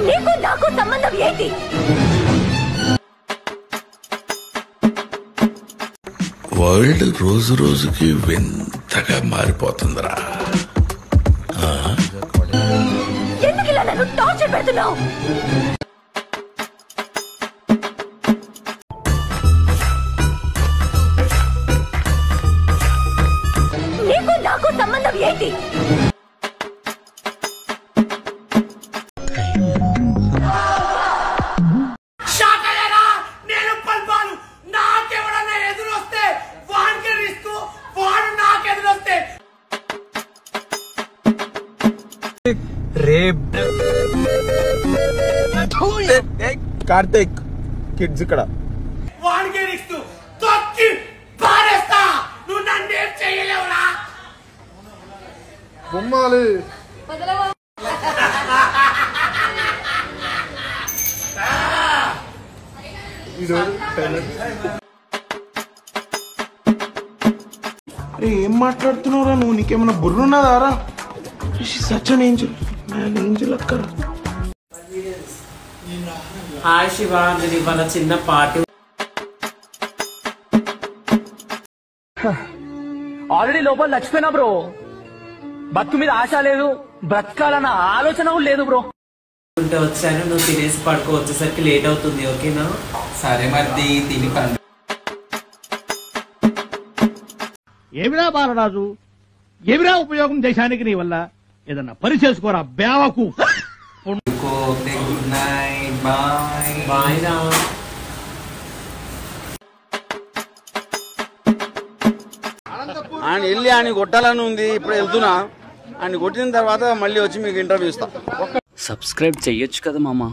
నీకు నాకు సంబంధం ఏంటి? వరల్డ్ రోజు రోజుకి వింతగా మారిపోతుందిరా. ఎందుకు ఇలా నన్ను టార్చర్ పెడుతున్నావు? నీకు నాకు సంబంధం ఏంటి? నేను పల్పాను. నాకెవడన్నా ఎదురొస్తే వాడికి రిస్క్, వాడు నాకెదురొస్తే రేప్. కార్తిక్ కిడ్స్ ఇక్కడ వాడికి రిస్క్ తొక్కి పారేస్తా. నువ్వు నన్నేం చెయ్యలేవురా. బొమ్మాలి అరే ఏం మాట్లాడుతున్నావురా నువ్వు? నీకేమన్నా బుర్రున్నదారా? Such an angel, man angel అక్కడ. హాయ్ శివ, నేను ఇవాళ చిన్న పార్టీ. ఆల్రెడీ లోపల చచ్చిపోయినా బ్రో. బతుకు మీద ఆశ లేదు, బ్రతకాలన్న ఆలోచన లేదు బ్రో. ఉంటే వచ్చాను, నువ్వు తినేసి పడుకో. వచ్చేసరికి లేట్ అవుతుంది, ఓకేనా? సరే మరి తిని పండు. ఏమిరా బాలరాజు, ఏమిరా ఉపయోగం దేశానికి నీ వల్ల? ఏదన్నా పని చేసుకోరా బేవకు. Good night, bye. బాయ్ రా. ఆయన వెళ్ళి ఆయన కొట్టాలని ఉంది. ఇప్పుడు వెళ్తున్నా, ఆయన కొట్టిన తర్వాత మళ్ళీ వచ్చి మీకు ఇంటర్వ్యూ ఇస్తా. సబ్స్క్రైబ్ చెయ్యొచ్చు కదా మామ.